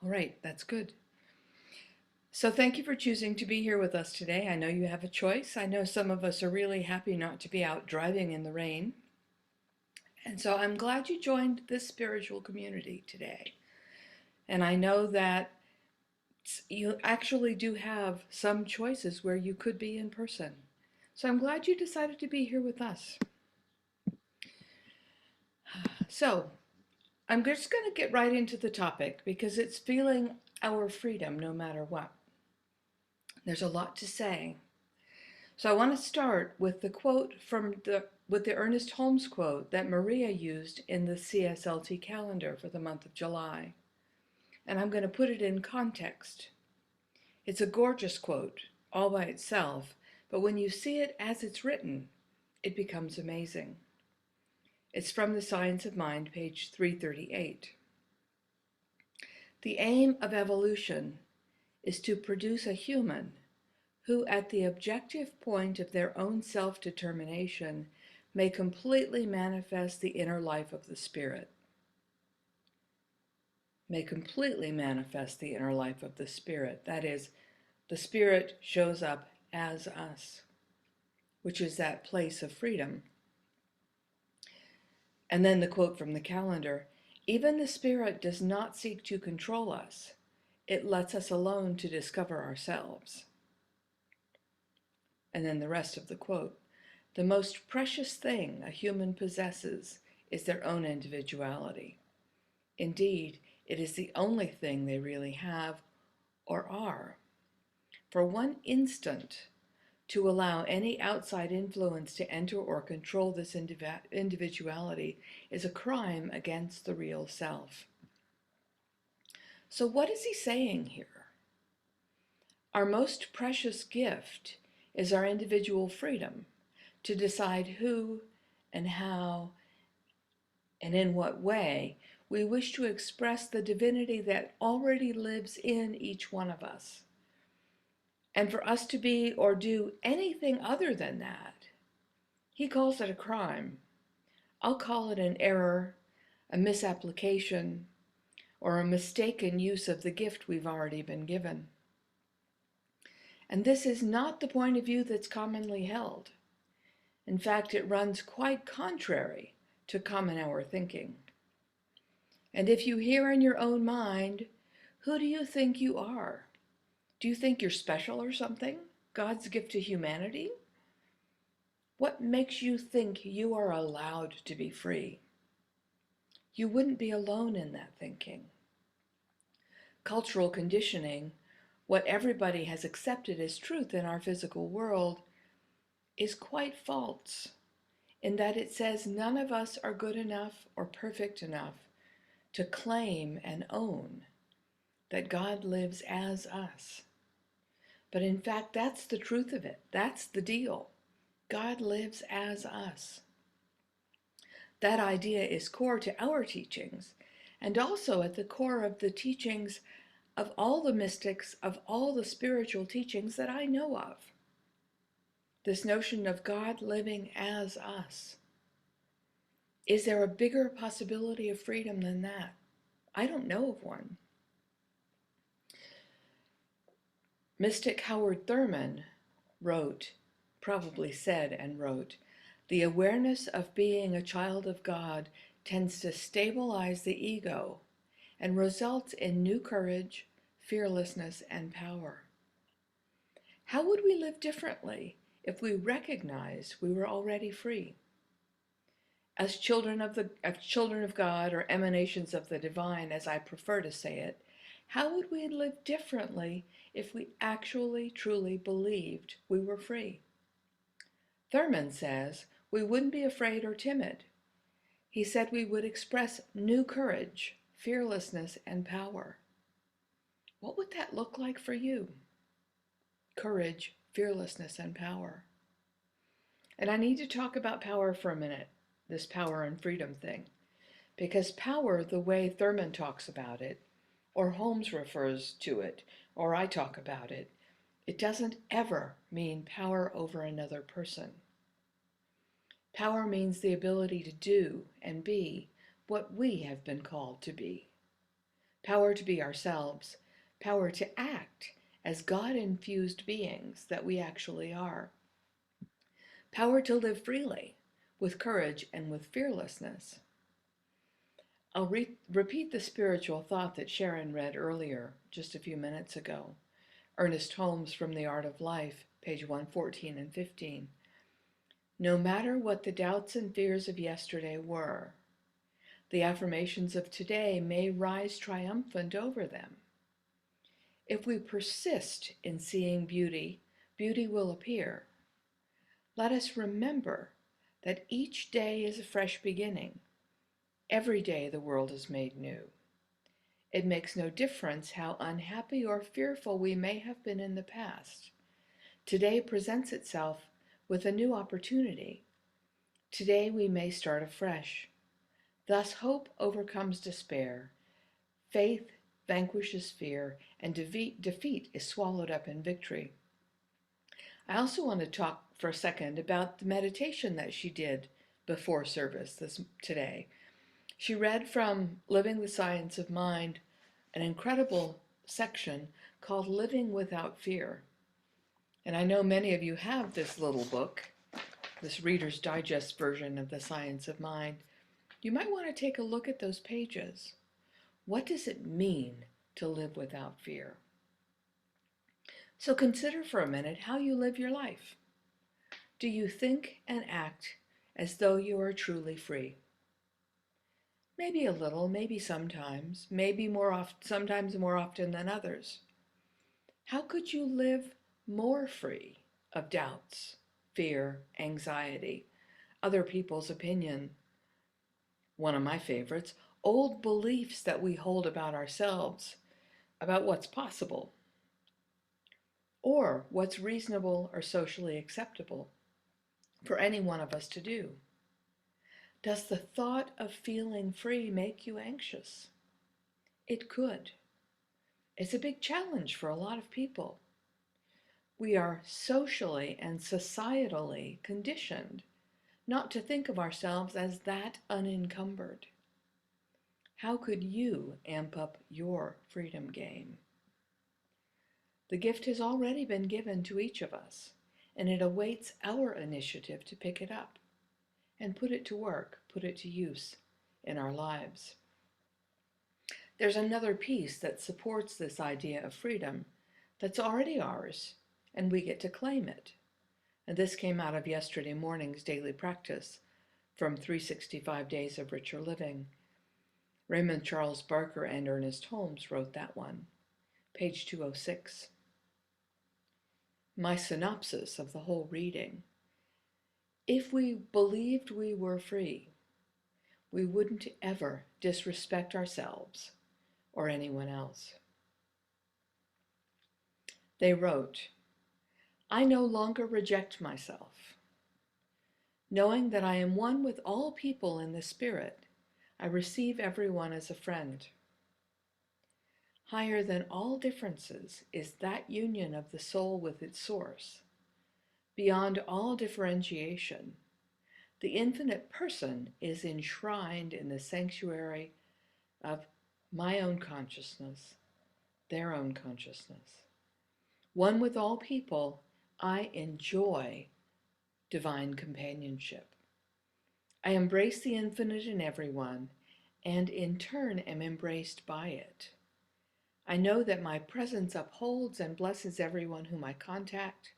All right, that's good. So thank you for choosing to be here with us today. I know you have a choice. I know some of us are really happy not to be out driving in the rain. And so I'm glad you joined this spiritual community today. And I know that you actually do have some choices where you could be in person. So I'm glad you decided to be here with us. So I'm just going to get right into the topic because it's feeling our freedom no matter what. There's a lot to say. So I want to start with the quote with the Ernest Holmes quote that Maria used in the CSLT calendar for the month of July. And I'm going to put it in context. It's a gorgeous quote all by itself, but when you see it as it's written, it becomes amazing. It's from The Science of Mind, page 338. The aim of evolution is to produce a human who, at the objective point of their own self-determination, may completely manifest the inner life of the spirit. May completely manifest the inner life of the spirit. That is, the spirit shows up as us, which is that place of freedom. And then the quote from the calendar, even the spirit does not seek to control us. It lets us alone to discover ourselves. And then the rest of the quote, the most precious thing a human possesses is their own individuality. Indeed, it is the only thing they really have or are. For one instant, to allow any outside influence to enter or control this individuality is a crime against the real self. So what is he saying here? Our most precious gift is our individual freedom to decide who and how and in what way we wish to express the divinity that already lives in each one of us. And for us to be or do anything other than that, he calls it a crime. I'll call it an error, a misapplication, or a mistaken use of the gift we've already been given. And this is not the point of view that's commonly held. In fact, it runs quite contrary to common hour thinking. And if you hear in your own mind, who do you think you are? Do you think you're special or something? God's gift to humanity? What makes you think you are allowed to be free? You wouldn't be alone in that thinking. Cultural conditioning, what everybody has accepted as truth in our physical world, is quite false in that it says none of us are good enough or perfect enough to claim and own that God lives as us. But in fact, that's the truth of it. That's the deal. God lives as us. That idea is core to our teachings and also at the core of the teachings of all the mystics, of all the spiritual teachings that I know of. This notion of God living as us. Is there a bigger possibility of freedom than that? I don't know of one. Mystic Howard Thurman wrote, probably said and wrote, the awareness of being a child of God tends to stabilize the ego and results in new courage, fearlessness, and power. How would we live differently if we recognized we were already free? As children of God, or emanations of the divine, as I prefer to say it, how would we live differently if we actually truly believed we were free? Thurman says we wouldn't be afraid or timid. He said we would express new courage, fearlessness, and power. What would that look like for you? Courage, fearlessness, and power. And I need to talk about power for a minute, this power and freedom thing. Because power, the way Thurman talks about it, or Holmes refers to it, or I talk about it, it doesn't ever mean power over another person. Power means the ability to do and be what we have been called to be. power to be ourselves, power to act as God-infused beings that we actually are, power to live freely, with courage and with fearlessness. I'll repeat the spiritual thought that Sharon read earlier, just a few minutes ago. Ernest Holmes from The Art of Life, page 114 and 15. No matter what the doubts and fears of yesterday were, the affirmations of today may rise triumphant over them. If we persist in seeing beauty, beauty will appear. Let us remember that each day is a fresh beginning. Every day the world is made new. It makes no difference how unhappy or fearful we may have been in the past. Today presents itself with a new opportunity. Today we may start afresh. Thus hope overcomes despair. Faith vanquishes fear, and defeat is swallowed up in victory. I also want to talk for a second about the meditation that she did before service today. She read from Living the Science of Mind, an incredible section called Living Without Fear. And I know many of you have this little book, this Reader's Digest version of the Science of Mind. You might want to take a look at those pages. What does it mean to live without fear? So consider for a minute how you live your life. Do you think and act as though you are truly free? Maybe a little, maybe sometimes, sometimes more often than others. How could you live more free of doubts, fear, anxiety, other people's opinion? One of my favorites, old beliefs that we hold about ourselves, about what's possible, or what's reasonable or socially acceptable for any one of us to do. Does the thought of feeling free make you anxious? It could. It's a big challenge for a lot of people. We are socially and societally conditioned not to think of ourselves as that unencumbered. How could you amp up your freedom game? The gift has already been given to each of us, and it awaits our initiative to pick it up and put it to work, put it to use in our lives. There's another piece that supports this idea of freedom that's already ours, and we get to claim it. And this came out of yesterday morning's daily practice from 365 Days of Richer Living. Raymond Charles Barker and Ernest Holmes wrote that one, page 206. My synopsis of the whole reading. If we believed we were free, we wouldn't ever disrespect ourselves or anyone else. They wrote, I no longer reject myself. Knowing that I am one with all people in the Spirit, I receive everyone as a friend. Higher than all differences is that union of the soul with its source. Beyond all differentiation, the infinite person is enshrined in the sanctuary of my own consciousness, their own consciousness. One with all people, I enjoy divine companionship. I embrace the infinite in everyone, and in turn am embraced by it. I know that my presence upholds and blesses everyone whom I contact,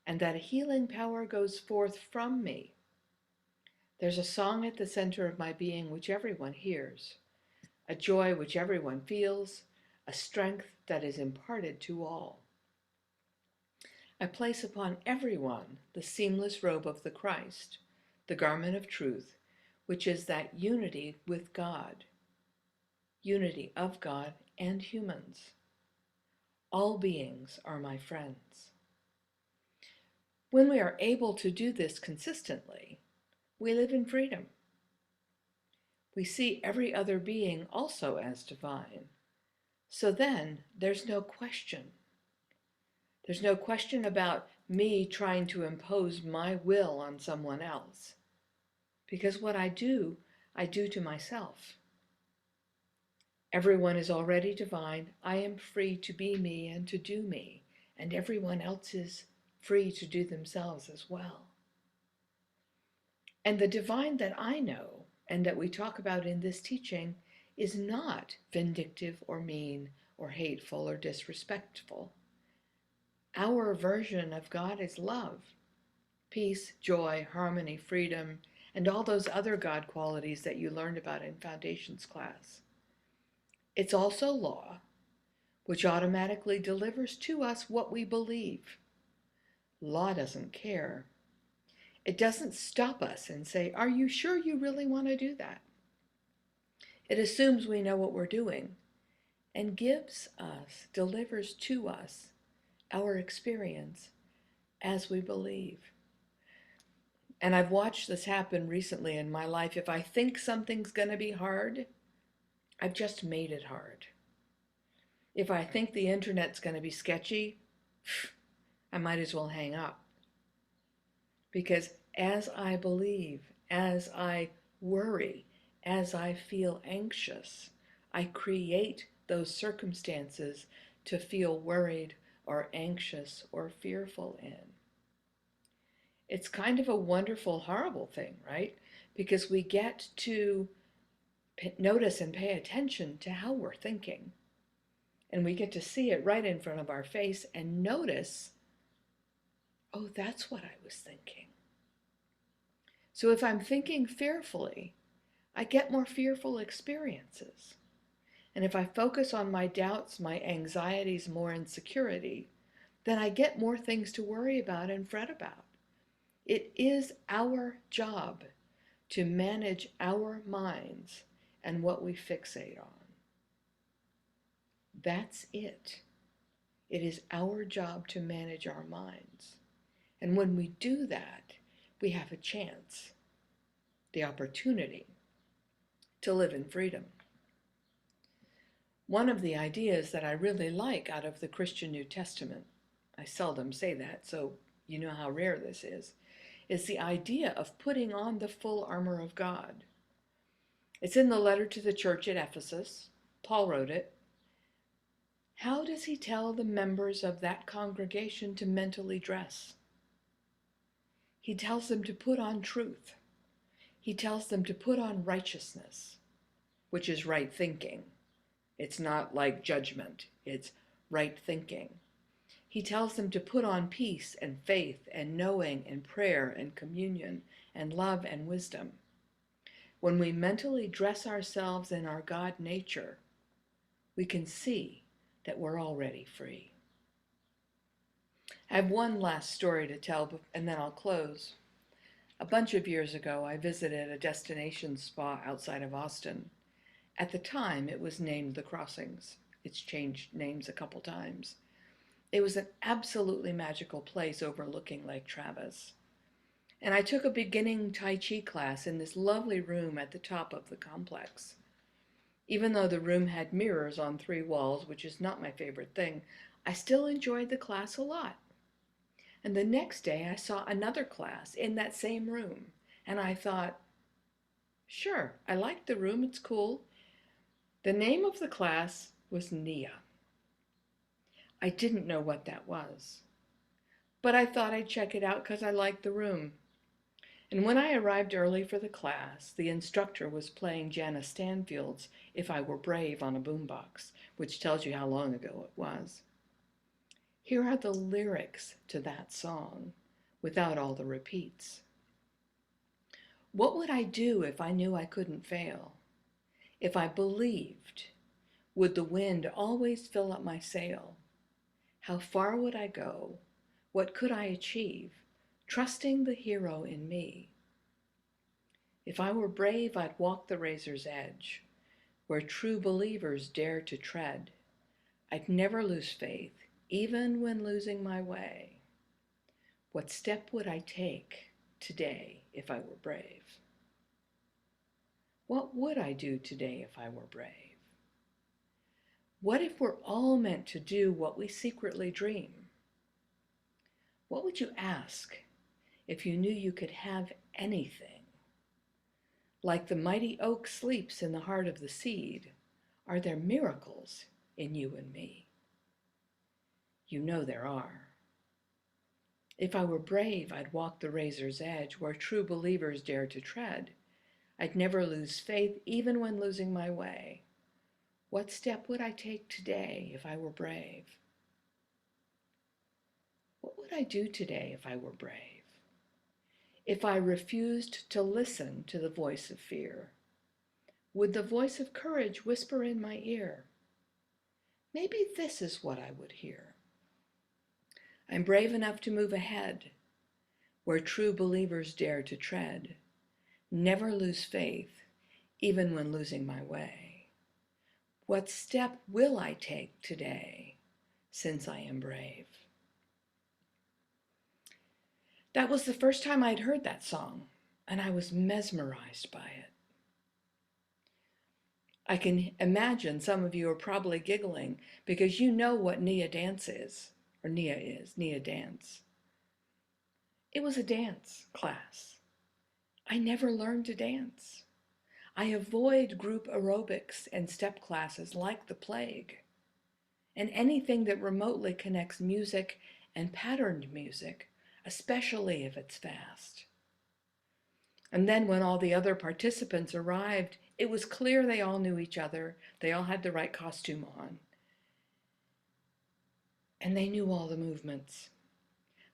and that a healing power goes forth from me. There's a song at the center of my being which everyone hears, a joy which everyone feels, a strength that is imparted to all. I place upon everyone the seamless robe of the Christ, the garment of truth, which is that unity with God, unity of God and humans. All beings are my friends. When we are able to do this consistently, we live in freedom. We see every other being also as divine. So then there's no question. There's no question about me trying to impose my will on someone else. Because what I do to myself. Everyone is already divine. I am free to be me and to do me, and everyone else is free to do themselves as well. And the divine that I know and that we talk about in this teaching is not vindictive or mean or hateful or disrespectful. Our version of God is love, peace, joy, harmony, freedom, and all those other God qualities that you learned about in Foundations class. It's also law, which automatically delivers to us what we believe. Law doesn't care. It doesn't stop us and say, "Are you sure you really want to do that?" It assumes we know what we're doing and delivers to us our experience as we believe. And I've watched this happen recently in my life. If I think something's going to be hard, I've just made it hard. If I think the internet's going to be sketchy, I might as well hang up. Because as I believe, as I worry, as I feel anxious, I create those circumstances to feel worried or anxious or fearful in. It's kind of a wonderful, horrible thing, right? Because we get to notice and pay attention to how we're thinking. And we get to see it right in front of our face and notice, oh, that's what I was thinking. So if I'm thinking fearfully, I get more fearful experiences. And if I focus on my doubts, my anxieties, more insecurity, then I get more things to worry about and fret about. It is our job to manage our minds and what we fixate on. That's it. It is our job to manage our minds. And when we do that, we have a chance, the opportunity, to live in freedom. One of the ideas that I really like out of the Christian New Testament, I seldom say that, so you know how rare this is the idea of putting on the full armor of God. It's in the letter to the church at Ephesus. Paul wrote it. How does he tell the members of that congregation to mentally dress? He tells them to put on truth. He tells them to put on righteousness, which is right thinking. It's not like judgment, it's right thinking. He tells them to put on peace and faith and knowing and prayer and communion and love and wisdom. When we mentally dress ourselves in our God nature, we can see that we're already free. I have one last story to tell, and then I'll close. A bunch of years ago, I visited a destination spa outside of Austin. At the time, it was named The Crossings. It's changed names a couple times. It was an absolutely magical place overlooking Lake Travis. And I took a beginning Tai Chi class in this lovely room at the top of the complex. Even though the room had mirrors on 3 walls, which is not my favorite thing, I still enjoyed the class a lot. And the next day I saw another class in that same room. And I thought, sure, I like the room, it's cool. The name of the class was Nia. I didn't know what that was. But I thought I'd check it out because I liked the room. And when I arrived early for the class, the instructor was playing Janis Stanfield's If I Were Brave on a boombox, which tells you how long ago it was. Here are the lyrics to that song, without all the repeats. What would I do if I knew I couldn't fail? If I believed, would the wind always fill up my sail? How far would I go? What could I achieve, trusting the hero in me? If I were brave, I'd walk the razor's edge, where true believers dare to tread. I'd never lose faith, even when losing my way. What step would I take today if I were brave? What would I do today if I were brave? What if we're all meant to do what we secretly dream? What would you ask if you knew you could have anything? Like the mighty oak sleeps in the heart of the seed, Are there miracles in you and me? You know there are. If I were brave, I'd walk the razor's edge where true believers dare to tread. I'd never lose faith even when losing my way. What step would I take today if I were brave? What would I do today if I were brave? If I refused to listen to the voice of fear, would the voice of courage whisper in my ear? Maybe this is what I would hear. I'm brave enough to move ahead where true believers dare to tread. Never lose faith, even when losing my way. What step will I take today, since I am brave? That was the first time I'd heard that song, and I was mesmerized by it. I can imagine some of you are probably giggling because you know what Nia dance is, or Nia dance. It was a dance class. I never learned to dance. I avoid group aerobics and step classes like the plague. And anything that remotely connects music and patterned music, especially if it's fast. And then when all the other participants arrived, it was clear they all knew each other. They all had the right costume on. And they knew all the movements.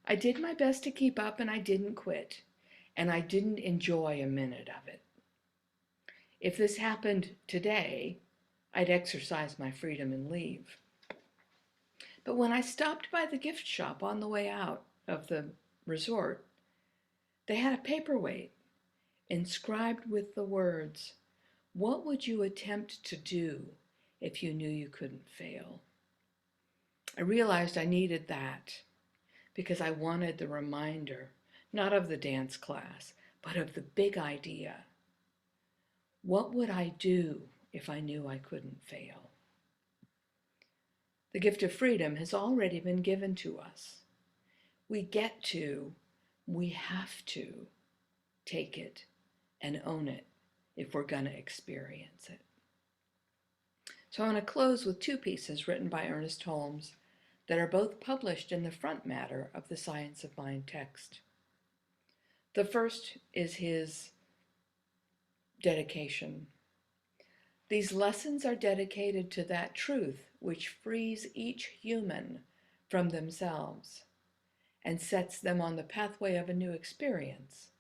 I did my best to keep up and I didn't quit. And I didn't enjoy a minute of it. If this happened today, I'd exercise my freedom and leave. But when I stopped by the gift shop on the way out of the resort, they had a paperweight inscribed with the words, "What would you attempt to do if you knew you couldn't fail?" I realized I needed that because I wanted the reminder, not of the dance class, but of the big idea. What would I do if I knew I couldn't fail? The gift of freedom has already been given to us. We have to take it and own it if we're going to experience it. So I want to close with two pieces written by Ernest Holmes that are both published in the front matter of the Science of Mind text. The first is his dedication. These lessons are dedicated to that truth which frees each human from themselves and sets them on the pathway of a new experience,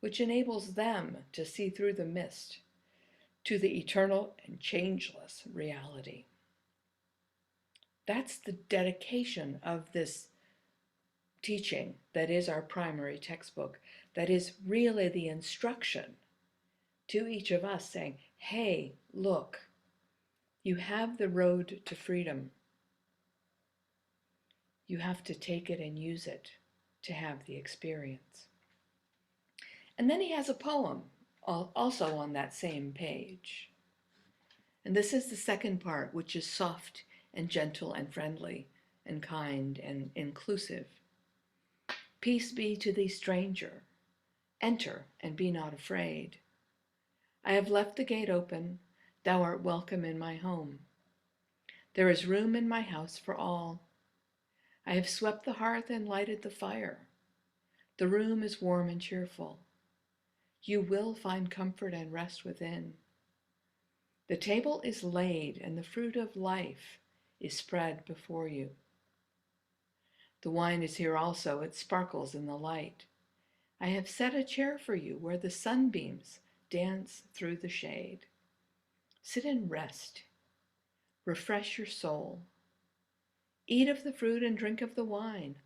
which enables them to see through the mist to the eternal and changeless reality. That's the dedication of this teaching that is our primary textbook, that is really the instruction to each of us saying, hey, look, you have the road to freedom. You have to take it and use it to have the experience. And then he has a poem also on that same page. And this is the second part, which is soft and gentle and friendly and kind and inclusive. Peace be to thee, stranger. Enter and be not afraid. I have left the gate open. Thou art welcome in my home. There is room in my house for all. I have swept the hearth and lighted the fire. The room is warm and cheerful. You will find comfort and rest within. The table is laid and the fruit of life is spread before you. The wine is here also, it sparkles in the light. I have set a chair for you where the sunbeams dance through the shade. Sit and rest. Refresh your soul. Eat of the fruit and drink of the wine.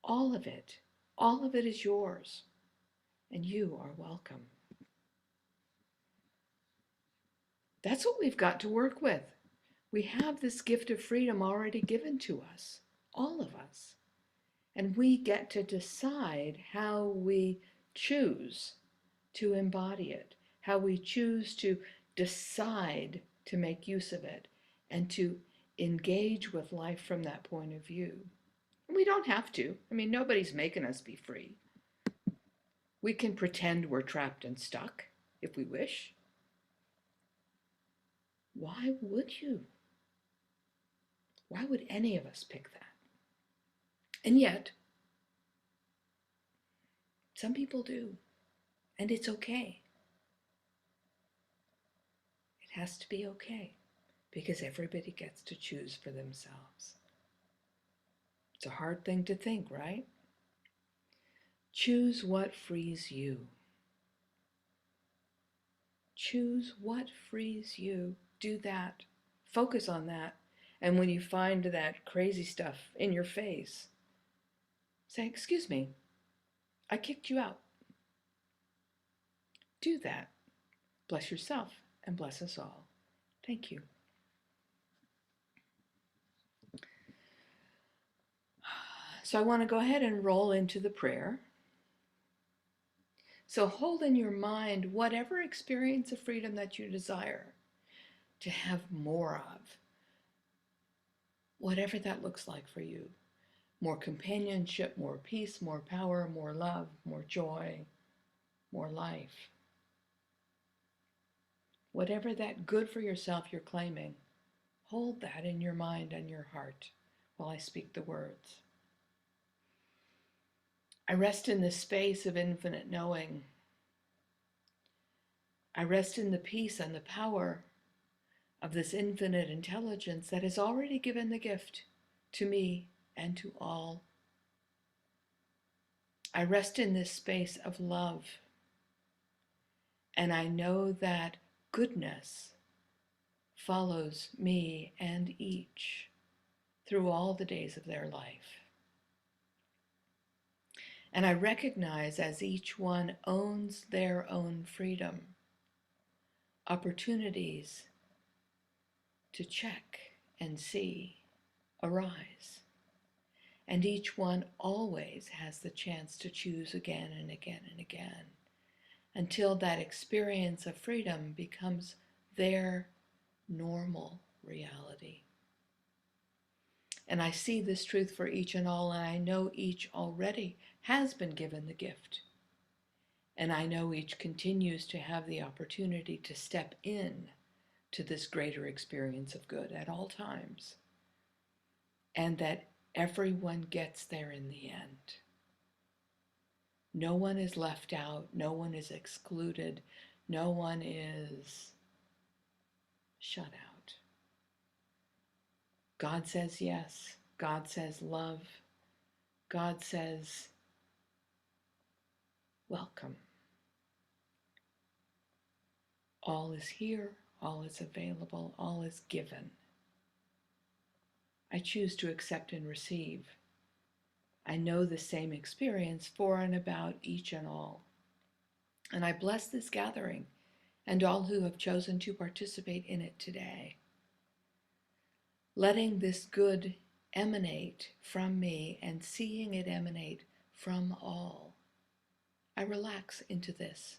All of it is yours, and you are welcome. That's what we've got to work with. We have this gift of freedom already given to us, all of us. And we get to decide how we choose to embody it, how we choose to decide to make use of it, and to engage with life from that point of view. And we don't have to. I mean, nobody's making us be free. We can pretend we're trapped and stuck if we wish. Why would you? Why would any of us pick that? And yet, some people do, and it's okay. It has to be okay, because everybody gets to choose for themselves. It's a hard thing to think, right? Choose what frees you. Choose what frees you. Do that. Focus on that. And when you find that crazy stuff in your face, say, "Excuse me, I kicked you out." Do that. Bless yourself and bless us all. Thank you. So I want to go ahead and roll into the prayer. So hold in your mind whatever experience of freedom that you desire to have more of, whatever that looks like for you. More companionship, more peace, more power, more love, more joy, more life. Whatever that good for yourself you're claiming, hold that in your mind and your heart while I speak the words. I rest in the space of infinite knowing. I rest in the peace and the power of this infinite intelligence that has already given the gift to me and to all. I rest in this space of love, and I know that goodness follows me and each through all the days of their life. And I recognize as each one owns their own freedom, opportunities to check and see arise. And each one always has the chance to choose again and again and again until that experience of freedom becomes their normal reality. And I see this truth for each and all, and I know each already has been given the gift. And I know each continues to have the opportunity to step in to this greater experience of good at all times. And that everyone gets there in the end. No one is left out, no one is excluded, no one is shut out. God says yes, God says love, God says welcome. All is here, all is available, all is given. I choose to accept and receive. I know the same experience for and about each and all. And I bless this gathering and all who have chosen to participate in it today. Letting this good emanate from me and seeing it emanate from all. I relax into this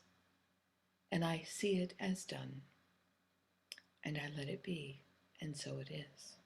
and I see it as done and I let it be, and so it is.